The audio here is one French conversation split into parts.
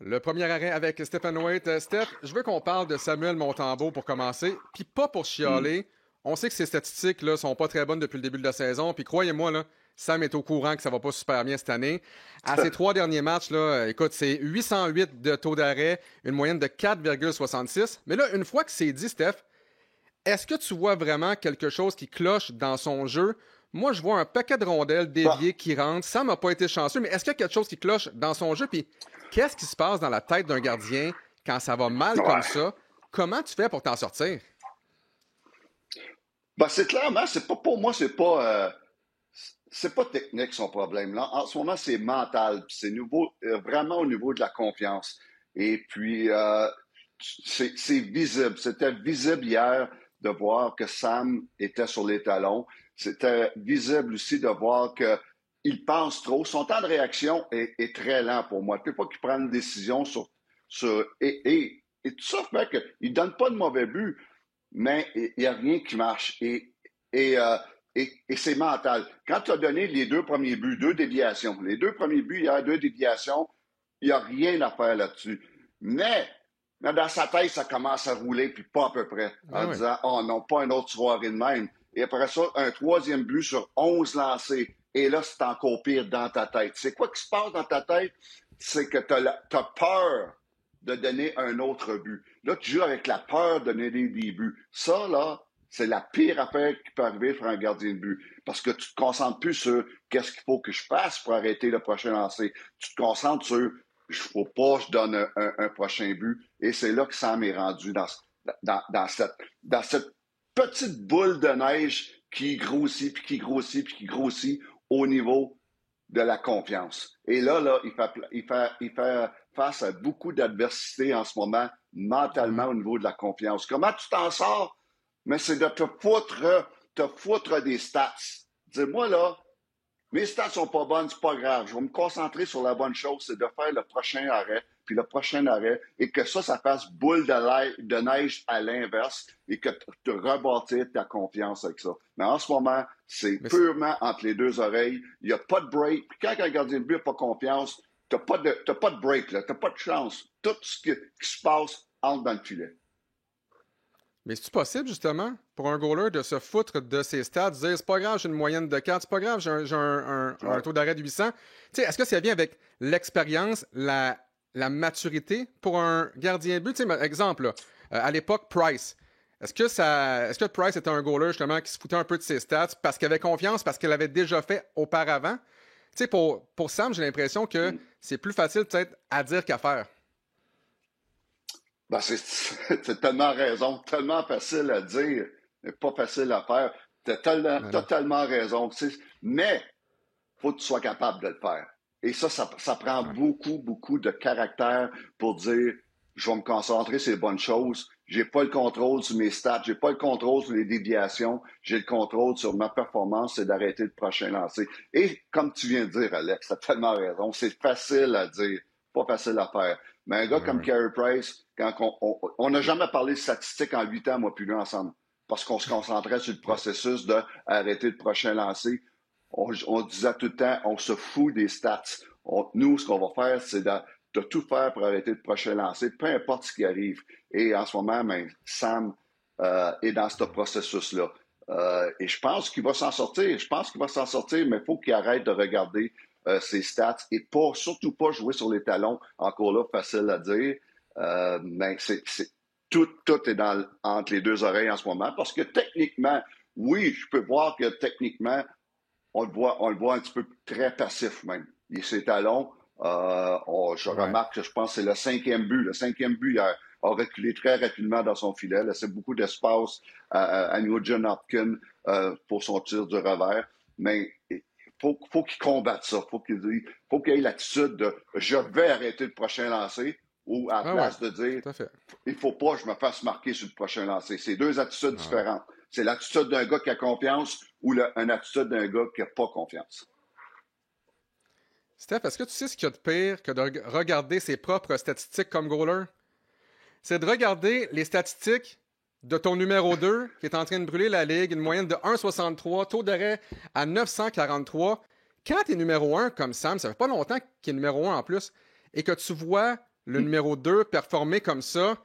Le premier arrêt avec Stephen Waite. Steph, je veux qu'on parle de Samuel Montembeault pour commencer, puis pas pour chialer. On sait que ses statistiques là, sont pas très bonnes depuis le début de la saison, puis croyez-moi, là, Sam est au courant que ça va pas super bien cette année. À ses 3 derniers matchs, là, écoute, c'est 808 de taux d'arrêt, une moyenne de 4,66. Mais là, une fois que c'est dit, Steph, est-ce que tu vois vraiment quelque chose qui cloche dans son jeu? Moi, je vois un paquet de rondelles déviées qui rentrent. Ça m'a pas été chanceux, mais est-ce qu'il y a quelque chose qui cloche dans son jeu? Puis, qu'est-ce qui se passe dans la tête d'un gardien quand ça va mal comme ça? Comment tu fais pour t'en sortir? Ben, c'est clairement, c'est pas pour moi, c'est pas technique son problème. Là, en ce moment, c'est mental. Puis c'est nouveau, vraiment au niveau de la confiance. Et puis, c'est visible. C'était visible hier de voir que Sam était sur les talons. C'était visible aussi de voir que il pense trop. Son temps de réaction est très lent pour moi. Il ne peut pas qu'il prenne une décision et tout ça fait qu'il ne donne pas de mauvais but, mais il n'y a rien qui marche. Et, euh, et c'est mental. Quand tu as donné les 2 premiers buts, 2 déviations, les 2 premiers buts, il y a 2 déviations, il n'y a rien à faire là-dessus. Mais dans sa tête, ça commence à rouler, puis pas à peu près, en disant, oh non, pas une autre soirée de même. Et après ça, un 3e but sur 11 lancés. Et là, c'est encore pire dans ta tête. C'est quoi qui se passe dans ta tête? C'est que tu as peur de donner un autre but. Là, tu joues avec la peur de donner des buts. Ça, là, c'est la pire affaire qui peut arriver pour un gardien de but. Parce que tu te concentres plus sur qu'est-ce qu'il faut que je fasse pour arrêter le prochain lancer. Tu te concentres sur il ne faut pas que je donne un prochain but. Et c'est là que Sam est rendu dans cette petite boule de neige qui grossit, puis qui grossit, puis qui grossit au niveau de la confiance. Et là, il fait face à beaucoup d'adversité en ce moment, mentalement au niveau de la confiance. Comment tu t'en sors? Mais c'est de te foutre des stats. Dis-moi là, mes stats sont pas bonnes, c'est pas grave. Je vais me concentrer sur la bonne chose, c'est de faire le prochain arrêt, puis le prochain arrêt, et que ça fasse boule de neige à l'inverse, et que tu rebâtis ta confiance avec ça. Mais en ce moment, c'est purement entre les deux oreilles. Il n'y a pas de break. Puis quand un gardien de but n'a pas confiance, tu n'as pas de break, tu n'as pas de chance. Tout ce qui se passe entre dans le filet. Mais c'est-tu possible, justement, pour un goaler de se foutre de ses stats, de dire c'est pas grave, j'ai une moyenne de 4, c'est pas grave, j'ai un taux d'arrêt de 800. T'sais, est-ce que ça vient avec l'expérience, la maturité pour un gardien de but? Exemple, là, à l'époque, Price. Est-ce que Price était un goaler, justement, qui se foutait un peu de ses stats parce qu'il avait confiance, parce qu'il l'avait déjà fait auparavant? Pour Sam, j'ai l'impression que c'est plus facile, peut-être, à dire qu'à faire. Ben, c'est tellement raison, tellement facile à dire, mais pas facile à faire. Tu as totalement raison. Mais il faut que tu sois capable de le faire. Et ça prend beaucoup, beaucoup de caractère pour dire je vais me concentrer sur les bonnes choses. J'ai pas le contrôle sur mes stats, j'ai pas le contrôle sur les déviations, j'ai le contrôle sur ma performance, c'est d'arrêter le prochain lancer. Et comme tu viens de dire, Alex, tu as tellement raison. C'est facile à dire, pas facile à faire. Mais un gars comme Carey Price, quand on n'a jamais parlé de statistiques en 8 ans, moi puis lui ensemble, parce qu'on se concentrait sur le processus d'arrêter le prochain lancer. On disait tout le temps, on se fout des stats. Nous, ce qu'on va faire, c'est de tout faire pour arrêter le prochain lancer, peu importe ce qui arrive. Et en ce moment, Sam est dans ce processus-là. Et je pense qu'il va s'en sortir. Je pense qu'il va s'en sortir, mais il faut qu'il arrête de regarder ses stats et surtout pas jouer sur les talons. Encore là, facile à dire. Mais tout est entre les deux oreilles en ce moment parce que techniquement, oui, je peux voir que techniquement, on le voit un petit peu très passif même. Et ses talons, je remarque que je pense que c'est le 5e but. Le 5e but a reculé très rapidement dans son filet, laissé beaucoup d'espace à Nugent Hopkins pour son tir du revers. Mais faut qu'il combatte ça. Faut qu'il ait l'attitude de je vais arrêter le prochain lancer ou à la place de dire il faut pas que je me fasse marquer sur le prochain lancer. C'est deux attitudes différentes. C'est l'attitude d'un gars qui a confiance ou une attitude d'un gars qui n'a pas confiance. Steph, est-ce que tu sais ce qu'il y a de pire que de regarder ses propres statistiques comme goaler? C'est de regarder les statistiques de ton numéro 2 qui est en train de brûler la ligue, une moyenne de 1,63, taux d'arrêt à 943. Quand tu es numéro 1 comme Sam, ça fait pas longtemps qu'il est numéro 1 en plus, et que tu vois le numéro 2, performer comme ça,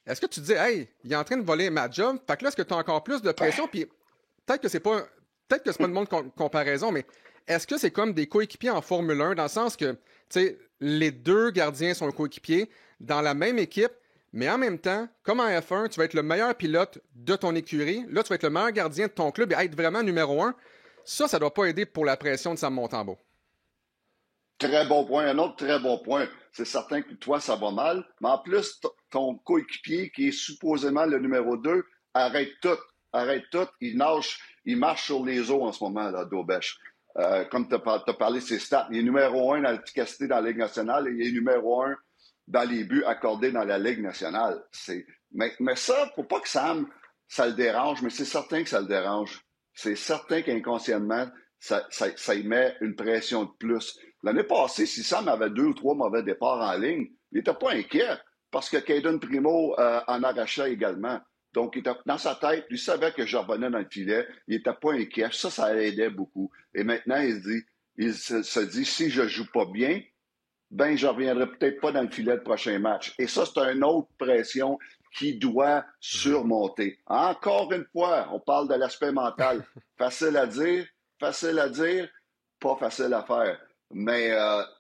est-ce que tu te dis, hey, il est en train de voler ma job? Fait que là, est-ce que tu as encore plus de pression? Puis peut-être que c'est pas une bonne comparaison, mais est-ce que c'est comme des coéquipiers en Formule 1 dans le sens que, tu sais, les deux gardiens sont coéquipiers dans la même équipe, mais en même temps, comme en F1, tu vas être le meilleur pilote de ton écurie. Là, tu vas être le meilleur gardien de ton club et être vraiment numéro 1. Ça doit pas aider pour la pression de Sam Montembeault. Très bon point. Un autre très bon point. C'est certain que toi, ça va mal, mais en plus, ton coéquipier, qui est supposément le numéro 2, arrête tout. Arrête tout. Il marche sur les eaux en ce moment, là, Daubèche. Comme tu as parlé de ses stats, il est numéro 1 dans l'efficacité dans la Ligue nationale et il est numéro 1 dans les buts accordés dans la Ligue nationale. Mais ça, faut pas que Sam, ça le dérange, mais c'est certain que ça le dérange. C'est certain qu'inconsciemment, ça y met une pression de plus. L'année passée, si Sam avait 2 ou 3 mauvais départs en ligne, il n'était pas inquiet parce que Caden Primo en arrachait également. Donc, il était dans sa tête, il savait que je revenais dans le filet, il n'était pas inquiet. Ça aidait beaucoup. Et maintenant, il se dit, si je joue pas bien, ben, je reviendrai peut-être pas dans le filet le prochain match. Et ça, c'est une autre pression qui doit surmonter. Encore une fois, on parle de l'aspect mental. Facile à dire, pas facile à faire. Mais,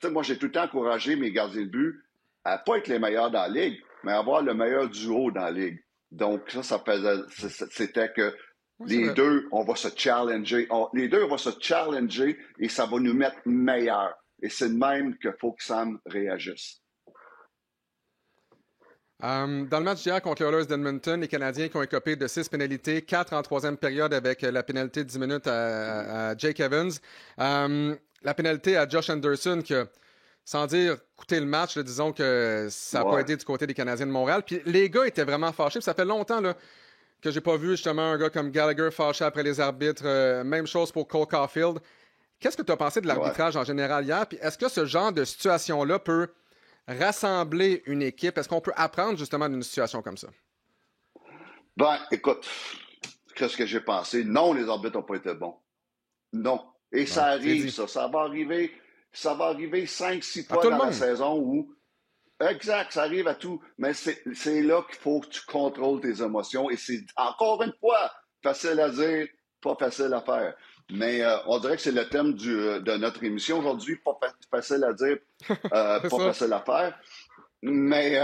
tu sais, moi, j'ai tout le temps encouragé mes gardiens de but à pas être les meilleurs dans la ligue, mais à avoir le meilleur duo dans la ligue. Donc, c'était que les deux, on va se challenger. Les deux, on va se challenger et ça va nous mettre meilleurs. Et c'est de même qu'il faut que Sam réagisse. Dans le match d'hier contre les Oilers d'Edmonton, les Canadiens qui ont écopé de 6 pénalités, 4 en troisième période avec la pénalité de 10 minutes à Jake Evans. La pénalité à Josh Anderson qui a, sans dire coûter le match, là, disons que ça n'a pas aidé du côté des Canadiens de Montréal. Puis les gars étaient vraiment fâchés. Puis ça fait longtemps là, que j'ai pas vu justement un gars comme Gallagher fâché après les arbitres. Même chose pour Cole Caulfield. Qu'est-ce que tu as pensé de l'arbitrage en général hier? Puis est-ce que ce genre de situation-là peut rassembler une équipe? Est-ce qu'on peut apprendre justement d'une situation comme ça? Ben, écoute, qu'est-ce que j'ai pensé? Non, les arbitres n'ont pas été bons. Non. Et ça arrive, ça. Ça va arriver 5-6 fois dans la saison où... Exact, ça arrive à tout. Mais c'est là qu'il faut que tu contrôles tes émotions. Et c'est, encore une fois, facile à dire, pas facile à faire. Mais on dirait que c'est le thème de notre émission aujourd'hui. Pas facile à dire, pas facile à faire. Mais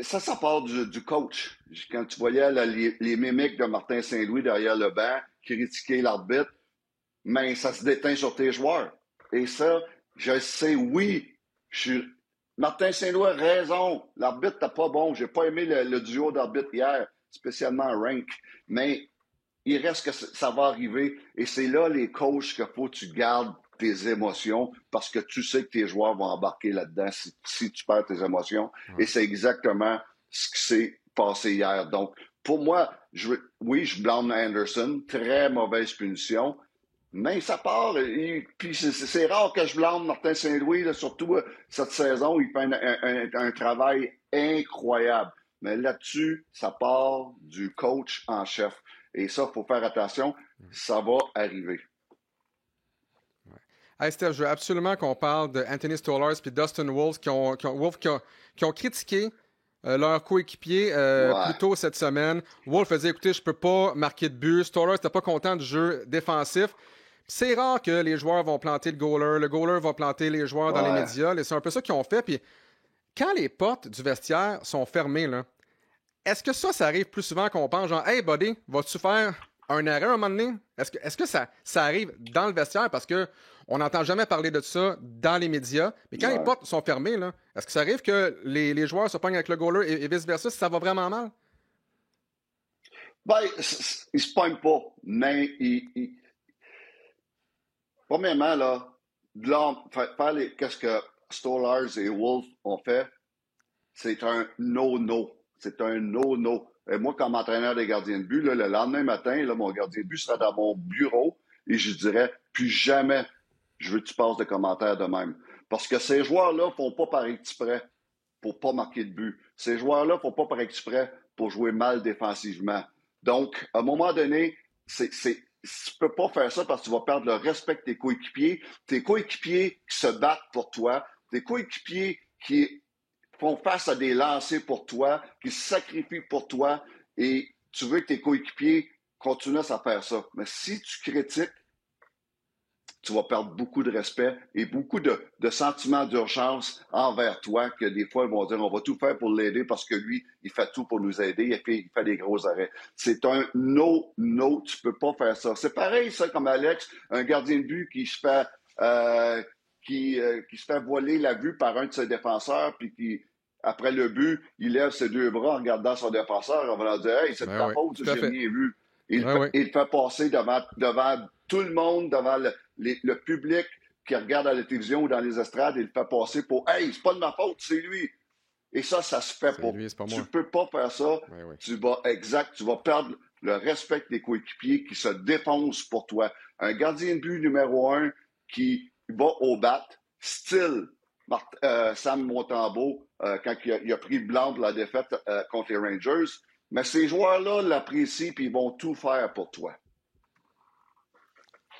ça part du coach. Quand tu voyais là, les mimiques de Martin Saint-Louis derrière le banc, critiquer l'arbitre, mais ça se déteint sur tes joueurs. Et ça, je sais, oui, Martin Saint-Louis a raison. L'arbitre n'était pas bon. J'ai pas aimé le duo d'arbitre hier, spécialement Rank. Mais il reste que ça va arriver. Et c'est là, les coachs, qu'il faut que tu gardes tes émotions parce que tu sais que tes joueurs vont embarquer là-dedans si tu perds tes émotions. Ouais. Et c'est exactement ce qui s'est passé hier. Donc, pour moi, je blâme Anderson. Très mauvaise punition. Mais ça part. Puis c'est rare que je blâme Martin Saint-Louis, là, surtout cette saison. Il fait un travail incroyable. Mais là-dessus, ça part du coach en chef. Et ça, il faut faire attention. Ça va arriver. Hey Steph, je veux absolument qu'on parle de Anthony Stolarz et Dustin Wolf qui ont critiqué leur coéquipier plus tôt cette semaine. Wolf a dit, écoutez, je peux pas marquer de but. Stolarz n'était pas content du jeu défensif. C'est rare que les joueurs vont planter le goaler va planter les joueurs dans les médias. Et c'est un peu ça qu'ils ont fait. Puis quand les portes du vestiaire sont fermées, là, est-ce que ça arrive plus souvent qu'on pense, genre, hey buddy, vas-tu faire un arrêt à un moment donné? Est-ce que ça arrive dans le vestiaire? Parce qu'on n'entend jamais parler de ça dans les médias. Mais quand les portes sont fermées, là, est-ce que ça arrive que les joueurs se pognent avec le goaler et vice-versa si ça va vraiment mal? Ben, ils se pognent pas, mais premièrement, là, qu'est-ce que Stolarz et Wolf ont fait? C'est un no-no. C'est un no-no. Et moi, comme entraîneur des gardiens de but, là, le lendemain matin, là, mon gardien de but sera dans mon bureau et je dirais, plus jamais je veux que tu passes de commentaires de même. Parce que ces joueurs-là font pas par exprès pour pas marquer de but. Ces joueurs-là font pas par exprès pour jouer mal défensivement. Donc, à un moment donné, tu peux pas faire ça parce que tu vas perdre le respect de tes coéquipiers qui se battent pour toi, tes coéquipiers qui font face à des lancers pour toi, qui se sacrifient pour toi, et tu veux que tes coéquipiers continuent à faire ça. Mais si tu critiques, tu vas perdre beaucoup de respect et beaucoup de sentiments d'urgence envers toi que des fois, ils vont dire, on va tout faire pour l'aider parce que lui, il fait tout pour nous aider et puis il fait des gros arrêts. C'est un no, tu peux pas faire ça. C'est pareil, ça, comme Alex, un gardien de but qui se fait, qui se fait voiler la vue par un de ses défenseurs puis qui, après le but, il lève ses deux bras en regardant son défenseur. On va leur dire, hey, c'est de ta faute, j'ai rien vu. Il fait passer devant tout le monde, devant le public qui regarde à la télévision ou dans les estrades, il le fait passer pour « Hey, c'est pas de ma faute, c'est lui! » Et ça se fait pas. Tu peux pas faire ça. Tu vas perdre le respect des coéquipiers qui se défoncent pour toi. Un gardien de but numéro 1 qui va au bat, style Sam Montembeault, quand il a pris le blanc de la défaite contre les Rangers. Mais ces joueurs-là l'apprécient et ils vont tout faire pour toi.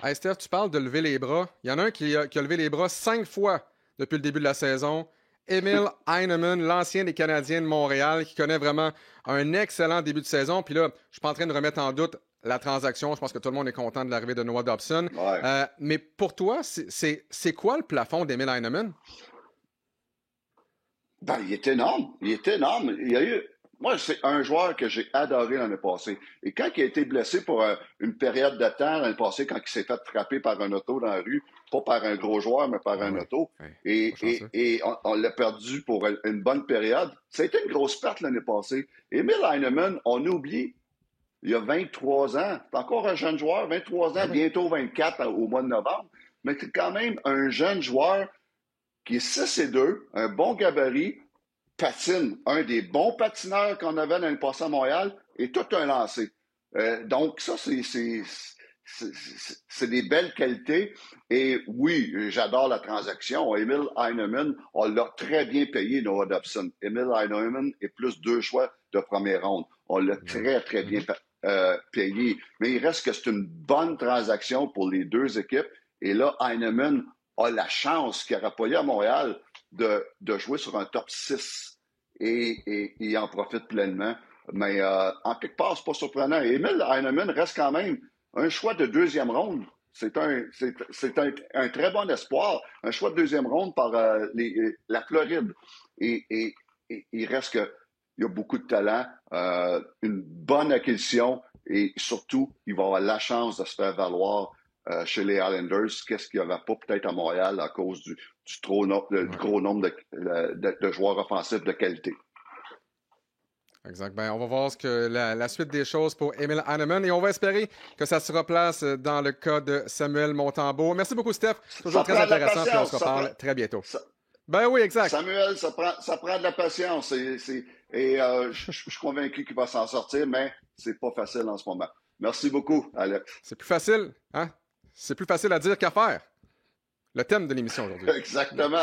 Hey Steph, tu parles de lever les bras. Il y en a un qui a levé les bras 5 fois depuis le début de la saison. Emil Heineman, l'ancien des Canadiens de Montréal, qui connaît vraiment un excellent début de saison. Puis là, je ne suis pas en train de remettre en doute la transaction. Je pense que tout le monde est content de l'arrivée de Noah Dobson. Ouais. Mais pour toi, c'est quoi le plafond d'Emil Heineman? Ben, il est énorme. Il y a eu... Moi, c'est un joueur que j'ai adoré l'année passée. Et quand il a été blessé pour une période de temps l'année passée, quand il s'est fait frapper par un auto dans la rue, pas par un gros joueur, mais par un auto, et on l'a perdu pour une bonne période, ça a été une grosse perte l'année passée. Emil Heineman, on oublie, il a 23 ans. C'est encore un jeune joueur, 23 ans, bientôt 24 au mois de novembre. Mais c'est quand même un jeune joueur qui est 6'2", un bon gabarit, patine, un des bons patineurs qu'on avait l'année passée à Montréal, et tout un lancé. Donc, ça, c'est des belles qualités. Et oui, j'adore la transaction. Emil Heineman, on l'a très bien payé, Noah Dobson. Emil Heineman est plus 2 choix de première ronde. On l'a très, très bien payé. Mais il reste que c'est une bonne transaction pour les deux équipes. Et là, Heineman a la chance qu'il n'aura pas eu à Montréal de jouer sur un top 6 et il en profite pleinement. Mais en quelque part, c'est pas surprenant. Emil Heineman reste quand même un choix de 2e ronde. C'est un très bon espoir. Un choix de 2e ronde par la Floride. Et il reste que il y a beaucoup de talent, une bonne acquisition et surtout, il va avoir la chance de se faire valoir chez les Islanders, qu'est-ce qu'il n'y aura pas peut-être à Montréal à cause du gros nombre de joueurs offensifs de qualité. Exact. Ben, on va voir la suite des choses pour Emil Heineman et on va espérer que ça se replace dans le cas de Samuel Montembeau. Merci beaucoup, Steph. Toujours très intéressant. Puis on se reparle très bientôt. Ben oui, exact. Samuel, ça prend de la patience. Je suis convaincu qu'il va s'en sortir, mais c'est pas facile en ce moment. Merci beaucoup, Alex. C'est plus facile, hein? C'est plus facile à dire qu'à faire. Le thème de l'émission aujourd'hui. Exactement.